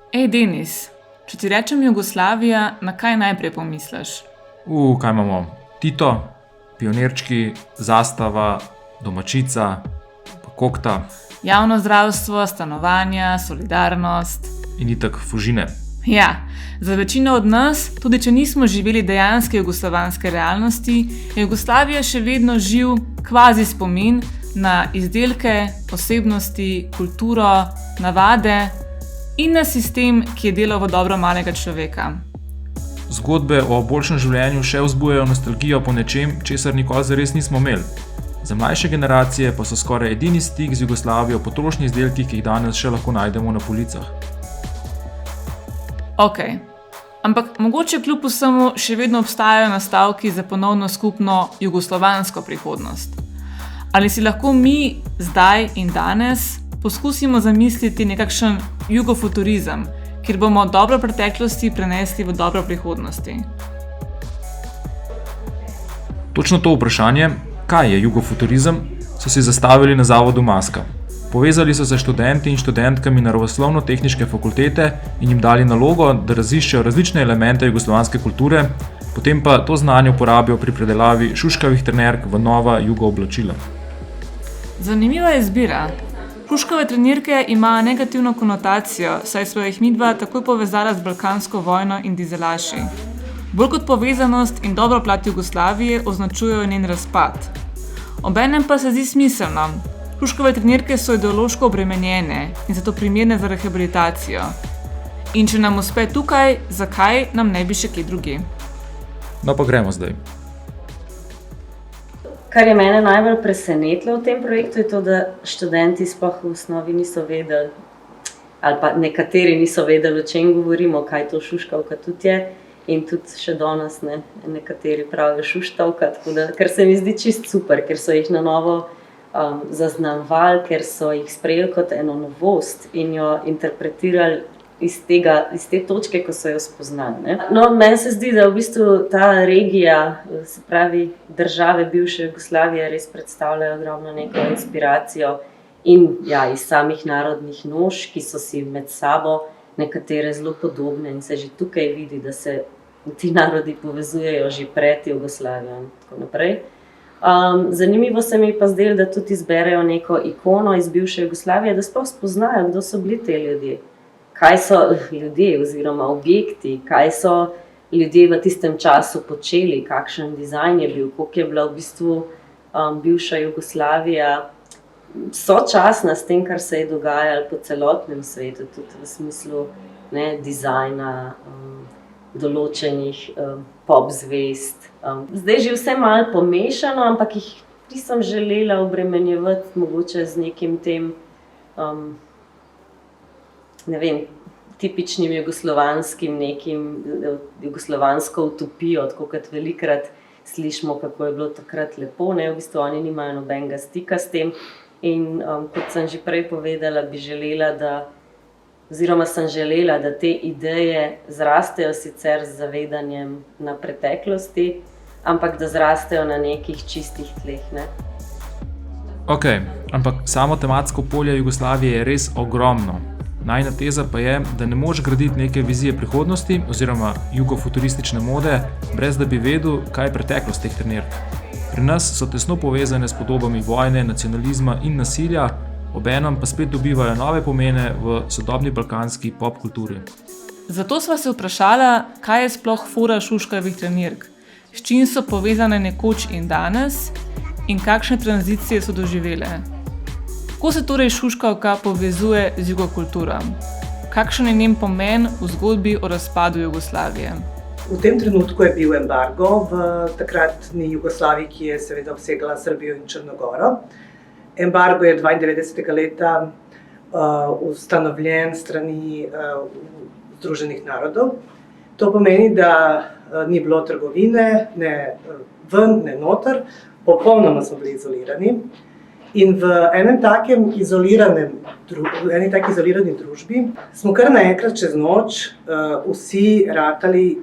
Ej, Denis, če ti rečem Jugoslavija, na kaj najprej pomisliš? Kaj imamo? Tito, pionirčki, zastava, domačica, pa kokta Javno zdravstvo, stanovanja, solidarnost. in itak fužine. Ja, za večino od nas, tudi če nismo živeli dejanske jugoslovanske realnosti, je Jugoslavija še vedno živ kvazi spomin na izdelke, osebnosti, kulturo, navade in na sistem, ki je delal v dobro malega človeka. Zgodbe o boljšem življenju še vzbujajo nostalgijo po nečem, česar nikoli zares nismo imeli. Za mlajše generacije pa so skoraj edini stik z Jugoslavijo potrošni izdelki, ki jih danes še lahko najdemo na policah. Ok, ampak mogoče kljub vsemu še vedno obstajajo nastavki za ponovno skupno jugoslovansko prihodnost. Ali si lahko mi zdaj in danes poskusimo zamisliti nekakšen jugofuturizem, kjer bomo dobro preteklosti prenesli v dobro prihodnosti? Točno to vprašanje, kaj je jugofuturizem, so si zastavili na Zavodu Maska. Povezali so se študenti in študentkami naravoslovno-tehniške fakultete in jim dali nalogo, da raziščejo različne elemente jugoslovanske kulture, potem pa to znanje uporabijo pri predelavi šuškavih trenerk v nova jugo oblačila. Zanimiva izbira. Šuškave trenirke imajo negativno konotacijo, saj smo jih midva takoj povezala z balkansko vojno in dizelaši. Bolj kot povezanost in dobro plat Jugoslavije označujejo njen razpad. Obenem pa se zdi smiselno. Šuškave trenirke so ideološko obremenjene in zato primerne za rehabilitacijo. In če nam uspe tukaj, zakaj nam ne bi še kje drugje? No pa gremo zdaj. Kar je mene najbolj presenetilo v tem projektu, je to, da študenti sploh v osnovi niso vedeli, ali pa nekateri niso vedeli, o čem govorimo, kaj to šuškavka tudi je. In tudi še danes nekateri pravijo šuštavka, tako da, ker se mi zdi čist super, ker so jih na novo zaznamovali, ker so jih sprejeli kot eno novost in jo interpretirali iz te točke, ko so jo spoznali. Ne? No, meni se zdi, da v bistvu ta regija, se pravi države bivše Jugoslavije, res predstavljajo ogromno neko inspiracijo in ja, iz samih narodnih noš, ki so si med sabo nekatere zelo podobne in se že tukaj vidi, da se ti narodi povezujejo že pred Jugoslavijo in tako naprej. Zanimivo se mi pa zdelo, da tudi izberejo neko ikono iz bivše Jugoslavije, da sploh spoznajo, kdo so bili te ljudje. Kaj so ljudje oziroma objekti, kaj so ljudje v tistem času počeli, kakšen dizajn je bil, koliko je bila v bistvu bivša Jugoslavija sočasna s tem, kar se je dogajalo po celotnem svetu, tudi v smislu dizajna, določenih pop zvezd. Zdaj že vse malo pomešano, ampak jih nisem želela obremenjevati mogoče z nekim tem, tipičnim jugoslovanskim jugoslovansko utopijo, tako kot velikrat slišimo, kako je bilo takrat lepo, v bistvu oni nimajo nobenega stika s tem. In kot sem že prej povedala, sem želela, da te ideje zrastejo sicer z zavedanjem na preteklosti, ampak da zrastejo na nekih čistih tleh. Ne? Ok, ampak samo tematsko polje Jugoslavije je res ogromno. Najina teza pa je, da ne moreš graditi neke vizije prihodnosti oziroma jugofuturistične mode, brez da bi vedel, kaj je preteklost teh trenirk. Pri nas so tesno povezane s podobami vojne, nacionalizma in nasilja, obenem pa spet dobivajo nove pomene v sodobni balkanski pop kulturi. Zato sva se vprašala, kaj je sploh fora šuškavih trenirk, s čim so povezane nekoč in danes in kakšne tranzicije so doživele. Kako se torej šuškavka povezuje z jugokulturo? Kakšen je njen pomen v zgodbi o razpadu Jugoslavije? V tem trenutku je bil embargo v takratni Jugoslaviji, ki je seveda obsegala Srbijo in Črnogoro. Embargo je 92. leta ustanovljen strani Združenih narodov. To pomeni, da ni bilo trgovine, ne ven, ne noter, popolnoma smo bili izolirani. In v eni taki izolirani družbi smo kar naenkrat čez noč vsi ratali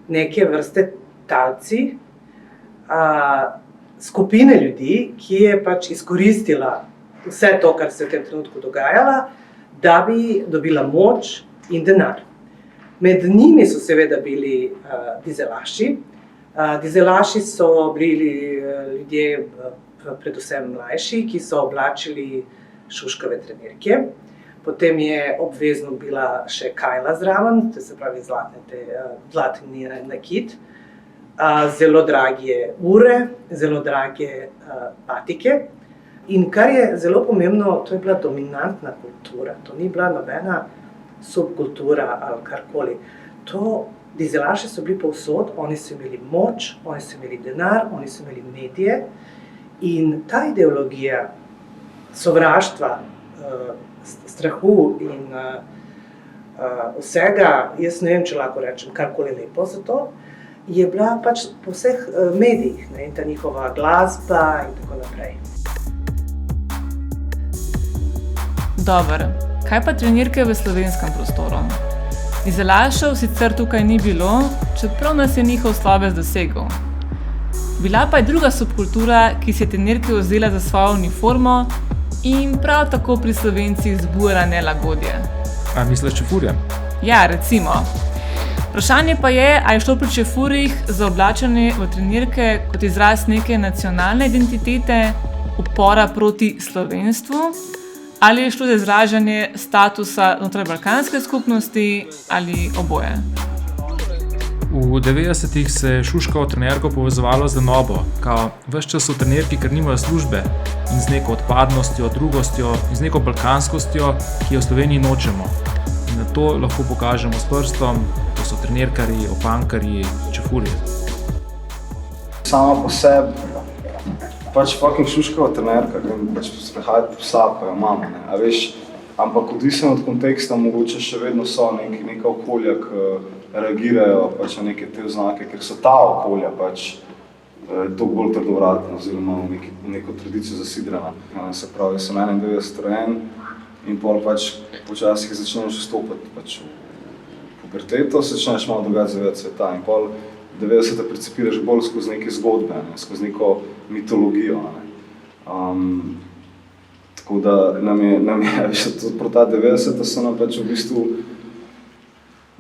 neke vrste talci, skupine ljudi, ki je pač izkoristila vse to, kar se je v tem trenutku dogajala, da bi dobila moč in denar. Med njimi so seveda bili dizelaši. Dizelaši so bili ljudje, predvsem mlajši, ki so oblačili šuškove trenirke. Potem je obvezno bila še kajla zraven, to se pravi zlatni nakit, zelo drage ure, zelo drage patike. In kar je zelo pomembno, to je bila dominantna kultura, to ni bila nobena subkultura ali karkoli. Dizelaši so bili povsod, oni so imeli moč, oni so imeli denar, oni so imeli medije in ta ideologija sovraštva, strahu in vsega, jaz ne vem, če lahko rečem karkoli lepo za to, je bila pač po vseh medijih, ne, in ta njihova glasba in tako naprej. Dobro, kaj pa trenirke v slovenskem prostoru? Dizelašev sicer tukaj ni bilo, čeprav nas je njihov sloves dosegel. Bila pa je druga subkultura, ki si je trenirke vzela za svojo uniformo in prav tako pri Slovencih zbujala nelagodje. A misliš čefurje? Ja, recimo. Vprašanje pa je, ali je šlo pri čefurjih za oblačenje v trenirke kot izraz neke nacionalne identitete, upora proti slovenstvu, ali je šlo za izražanje statusa znotraj balkanske skupnosti ali oboje. V 90-ih se je šuškovo trenerko povezovalo z lenobo, kao ves čas so trenerki, ker nimajo službe in z neko odpadnostjo, drugostjo in z neko balkanskostjo, ki jo v Sloveniji nočemo. In na to lahko pokažemo s prstom, to so trenerkarji, opankarji, čefurji. Sama po sebi, pač fucking šuškova trenerka, grem pač sprehajati psa, pa jo imamo, ne, a veš, ampak odvisno od konteksta, mogoče še vedno so neka okolja, ki reagirajo pač na neke te oznake, ker so ta okolja pač toliko bolj trdovratna oziroma v neko tradicijo zasidrana. Se pravi, sem 91 rojen in pol pač počasih začneš vstopati pač v puberteto, se začneš malo drugače zavedati sveta in pol 90-te percipiraš bolj skozi neke zgodbe, ne, skozi neko mitologijo. Ne. Tako da nam je prav ta 90-ta so nam pač v bistvu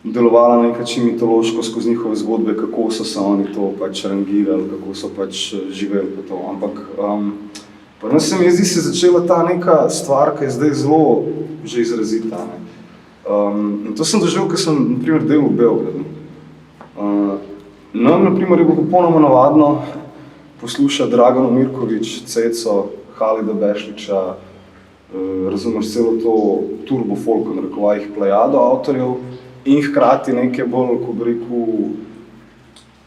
delovala nekaj mitološko skozi njihove zgodbe, kako so se oni to pač rangirali, kako so pač živeli po to. Ampak pa nas se mi zdi se začela ta neka stvar, ki je zdaj zelo že izrazita. Ne. In to sem doživel, ker sem na primer delal v Beogradu. Nam na primer je bilo popolnoma navadno poslušati Dragano Mirković, Ceco, Halida Bešlića, razumeš celo to turbo folk, v narekovajih plejado avtorjev, in hkrati neke bolj, ko bi rekel,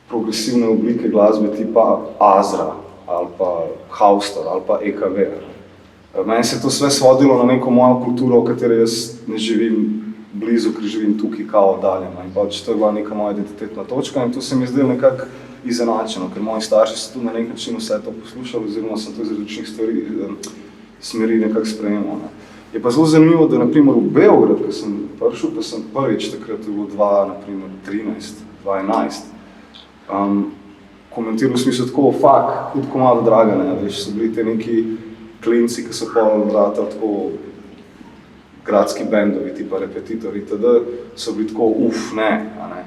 progresivne oblike glasbe tipa Azra, ali pa Haustor, ali pa EKV. Meni se to sve svodilo na neko mojo kulturo, v kateri jaz ne živim blizu, ker živim tukaj kao oddaljeno. In pač to je bila neka moja identitetna točka in to se mi je zdelo nekako izenačeno, ker moji starši so tudi na nek način vse to poslušali, oziroma sem to iz različnih smeri nekako sprejemal. Ne. Je pa zelo zanimivo, da naprimer v Beograd, ko sem prišel, pa sem prvič takrat v 2013, 2011, komentiral v smislu tako, hud komado Dragane, veš, so bili te neki klinci, ki so pol vrata tako gradski bendovi, tipa Repetitor itd., so bili tako, ne, a ne.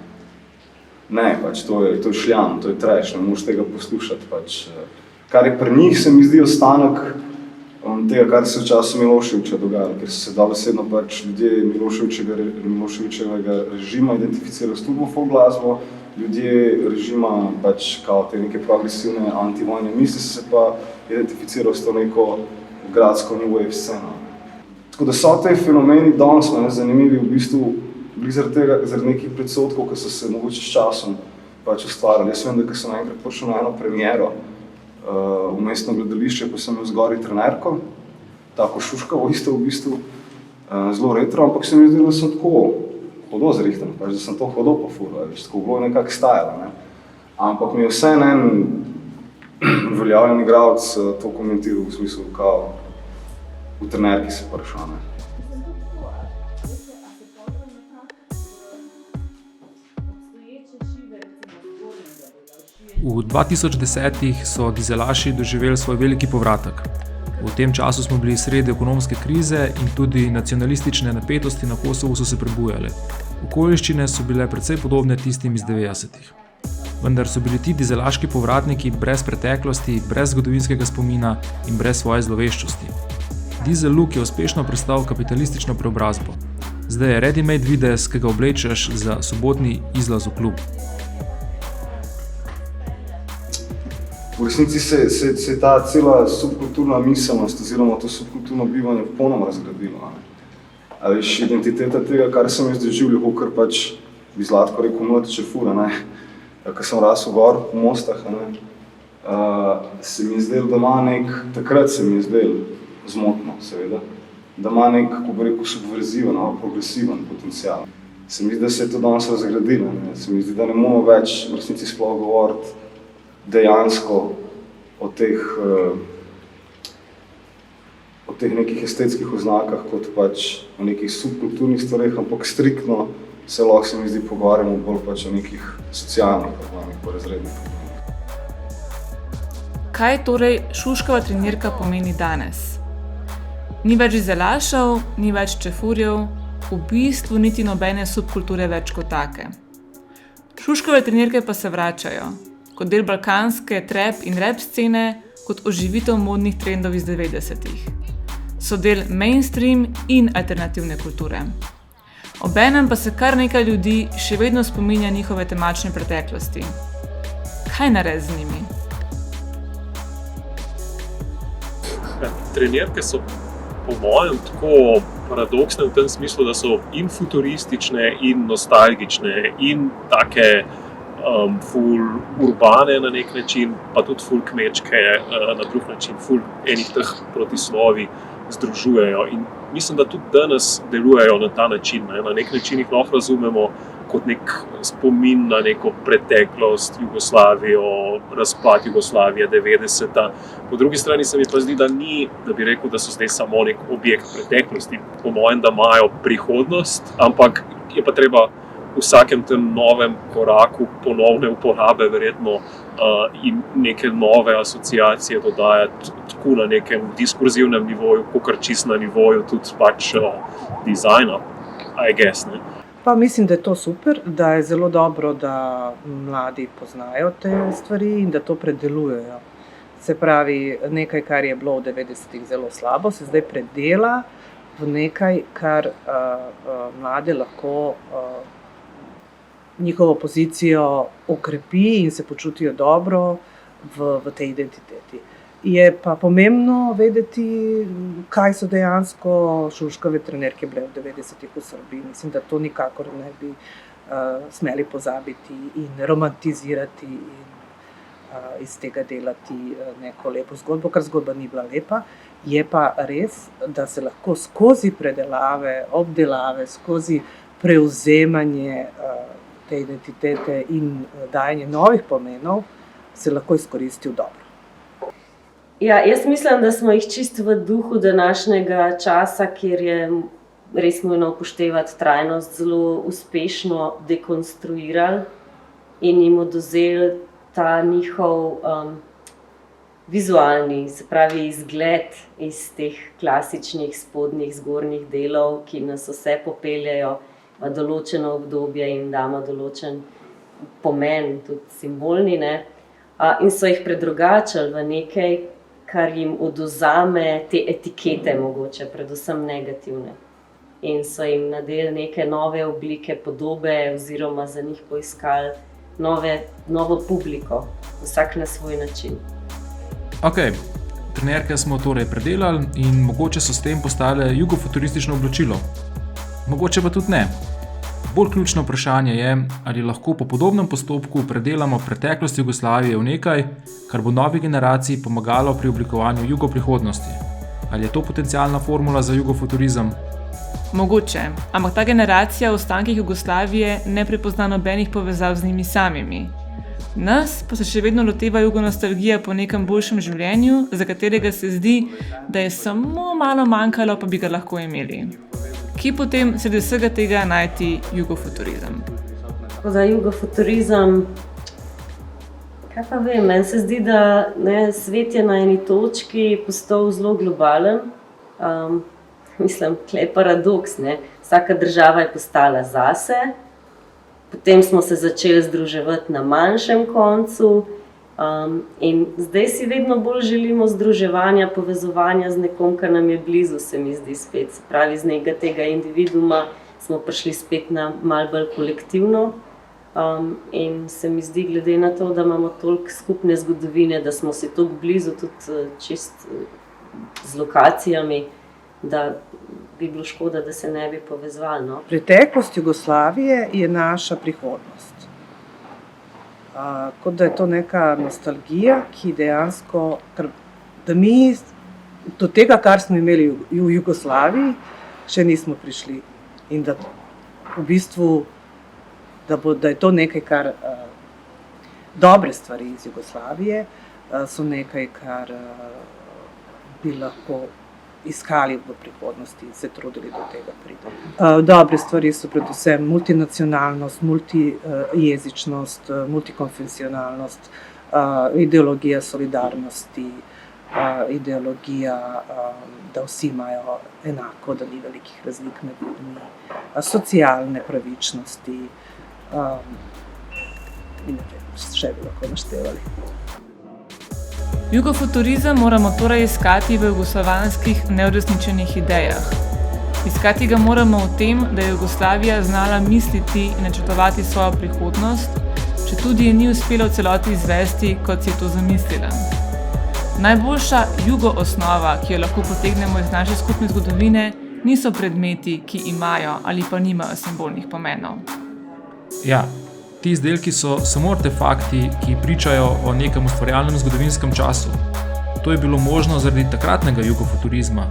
Ne, pač to je šljam, to je trash, ne moraš tega poslušati, pač. Kar je pri njih, se mi zdi ostanek tega, kar se v času Miloševića dogajalo, ker so se dobesedno pač ljudje Miloševićevega režima identificirali s turbo folk glasbo, ljudje režima pač kao te neke progresivne antivojne misli se pa identificirali s to neko gradsko new wave sceno. Tako da so te fenomeni danes zanimivi v bistvu zaradi nekih predsotkov, ki so se mogoče s časom pač ustvarjali. Jaz vem, da sem enkrat prišel na eno premiero v mestno gledališče, pa sem imel zgori trenerko, tako šuškavo isto v bistvu, zelo retro, ampak se mi zdi, da sem tako hodo zrihten, pač, da sem to hodo po furo, tako bilo nekako stajalo. Ne. Ampak mi je vseeno en uveljavljen igralec to komentiral v smislu, kao v trenerki se prišel. Ne. V 2010-ih so dizelaši doživeli svoj veliki povratek. V tem času smo bili sredi ekonomske krize in tudi nacionalistične napetosti na Kosovu so se prebujale. Okoliščine so bile precej podobne tistim iz 90-ih. Vendar so bili ti dizelaški povratniki brez preteklosti, brez zgodovinskega spomina in brez svoje zloveščosti. Diesel Look je uspešno prestal kapitalistično preobrazbo. Zdaj je ready-made videz, ki ga oblečeš za sobotni izlaz v klub. V resnici se je ta cela subkulturna miselnost oziroma to subkulturno bivanje popolnoma razgradilo. A veš, identiteta tega, kar sem jaz doživljal, kar pač bi Zlatko rekel mladiče fura, ne. Ko sem rasel gor po Mostah, se mi je zdelo, da ima takrat se mi je zdelo zmotno, seveda, da ima kako bi rekel, subverziven, progresiven potencial. Se mi zdi, da se je to danes razgradilo, ne. Se mi zdi, da ne moramo več v resnici sploh govoriti dejansko o teh nekih estetskih oznakah, kot pač o nekih subkulturnih stvareh, ampak striktno se lahko, se mi zdi, pogovarjamo bolj pač o nekih socialnih problemih, po razrednih problemih. Kaj torej Šuškova trenirka pomeni danes? Ni več dizelašev, ni več čefurjev, v bistvu niti nobene subkulture več kot take. Šuškove trenirke pa se vračajo, kot del balkanske trap in rap scene, kot oživitev modnih trendov iz 90-ih. So del mainstream in alternativne kulture. Obenem pa se kar nekaj ljudi še vedno spominja njihove temačne preteklosti. Kaj nared z njimi? Trenirke so po mojem tako paradoksne v tem smislu, da so in futuristične, in nostalgične, in take ful urbane na nek način, pa tudi ful kmečke na drug način, ful enih teh protislovi združujejo. In mislim, da tudi danes delujejo na ta način. Na nek način jih lahko razumemo kot nek spomin na neko preteklost Jugoslavijo, razpad Jugoslavije 90-ta. Po drugi strani se mi pa zdi, da ni, da bi rekel, da so zdaj samo nek objekt preteklosti. Po mojem, da imajo prihodnost, ampak je pa treba v vsakem tem novem koraku ponovne uporabe verjetno in neke nove asociacije dodajati tako na nekem diskurzivnem nivoju, kakor čisto na nivoju tudi pač dizajna, I guess, ne. Pa mislim, da je to super, da je zelo dobro, da mladi poznajo te stvari in da to predelujejo. Se pravi, nekaj, kar je bilo v 90-ih zelo slabo, se zdaj predela v nekaj, kar mlade lahko njihovo pozicijo okrepi in se počutijo dobro v tej identiteti. Je pa pomembno vedeti, kaj so dejansko Šuškove trenirke bile v 90-ih v Srbiji. Mislim, da to nikakor ne bi smeli pozabiti in romantizirati in iz tega delati neko lepo zgodbo, ker zgodba ni bila lepa. Je pa res, da se lahko skozi predelave, obdelave, skozi prevzemanje te identitete in dajanje novih pomenov se lahko izkoristi v dobro. Ja, jaz mislim, da smo jih čisto v duhu današnjega časa, kjer je res nujno upoštevati trajnost, zelo uspešno dekonstruirali in jim odvzeli ta njihov vizualni, se pravi izgled iz teh klasičnih spodnjih, zgornjih delov, ki nas vse popeljajo v določeno obdobje in damo določen pomen, tudi simbolni, ne? In so jih predrugačili v nekaj, kar jim odvzame te etikete mogoče, predvsem negativne. In so jim nadeli neke nove oblike podobe oziroma za njih poiskali novo publiko, vsak na svoj način. Ok, trenirke smo torej predelali in mogoče so s tem postale jugofuturistično oblačilo. Mogoče pa tudi ne. Bolj ključno vprašanje je, ali lahko po podobnem postopku predelamo preteklost Jugoslavije v nekaj, kar bo novi generaciji pomagalo pri oblikovanju jugoprihodnosti. Ali je to potencialna formula za jugofuturizem? Mogoče, ampak ta generacija v ostankih Jugoslavije ne prepozna nobenih povezav z njimi samimi. Nas pa se še vedno loteva jugonostalgija po nekem boljšem življenju, za katerega se zdi, da je samo malo manjkalo, pa bi ga lahko imeli. Kje potem sredi vsega tega najti jugofuturizem? Za jugofuturizem, Kaj pa vem, meni se zdi, da svet je na eni točki postal zelo globalen. Mislim, tle je paradoks, ne. Vsaka država je postala zase, potem smo se začeli združevati na manjšem koncu, in zdaj si vedno bolj želimo združevanja, povezovanja z nekom, kar nam je blizu, se mi zdi spet. Se pravi, z nekega tega individuuma smo prišli spet na malo bolj kolektivno. In se mi zdi, glede na to, da imamo toliko skupne zgodovine, da smo si toliko blizu tudi čist z lokacijami, da bi bilo škoda, da se ne bi povezvali. No? Preteklost Jugoslavije je naša prihodnost. Kot da je to neka nostalgija, ki dejansko, da mi do tega, kar smo imeli v Jugoslaviji, še nismo prišli. In da v bistvu da je to nekaj, kar dobre stvari iz Jugoslavije so nekaj, kar bi lahko iskali v prihodnosti in se trudili do tega priti. Dobre stvari so predvsem multinacionalnost, multijezičnost, multikonfesionalnost, ideologija solidarnosti, ideologija, da vsi imajo enako, da ni velikih razlik med ljudmi, socialne pravičnosti, in ne vem, še bi lahko naštevali. Jugofuturizem moramo torej iskati v jugoslovanskih neuresničenih idejah. Iskati ga moramo v tem, da je Jugoslavija znala misliti in načrtovati svojo prihodnost, četudi je ni uspelo v celoti izvesti, kot si je to zamislila. Najboljša jugo-osnova, ki jo lahko potegnemo iz naše skupne zgodovine, niso predmeti, ki imajo ali pa nimajo simbolnih pomenov. Ja, ti izdelki so samo artefakti, ki pričajo o nekem ustvarjalnem zgodovinskem času. To je bilo možno zaradi takratnega jugofuturizma,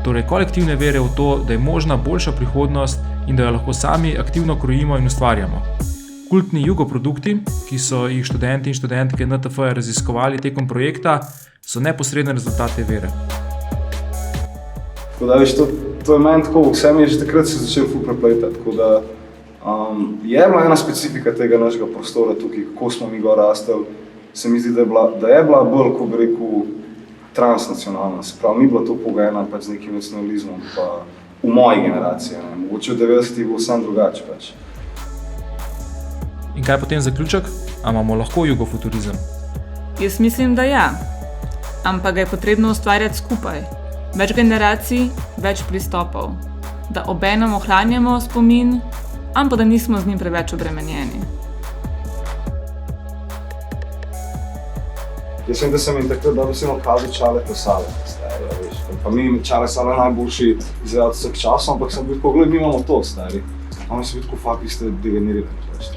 torej kolektivne vere v to, da je možna boljša prihodnost in da jo lahko sami aktivno krojimo in ustvarjamo. Kultni jugoprodukti, ki so jih študenti in študentke NTF-ja raziskovali tekom projekta, so neposredne rezultate vere. Tako da, veš, to je meni tako, vse mi je že takrat se začel ful prepletati, tako da je bila ena specifika tega našega prostora tukaj, kako smo mi ga rastali, se mi zdi, da je bila bolj, ko bi rekel, transnacionalna, se pravi, ni bila to pogojena pač z nekim nacionalizmom, pa v moji generaciji, ne, mogoče v 90-ih bilo sam drugače pač. In kaj potem zaključek? A imamo lahko jugofuturizem? Jaz mislim, da ja, ampak ga je potrebno ustvarjati skupaj. Več generacij, več pristopov, da obenem ohranjamo spomin, ampak da nismo z njim preveč obremenjeni. Jaz mislim, da sem jim takrat dobro kazal Čale Pesale, stari, veš. Pa mi Čale Pesale najboljši izvajalci vseh časov, ampak sem bil tako, gled, mi imamo to, stari. A mi se biti, ko fakt, vi ste degenerirani, veš.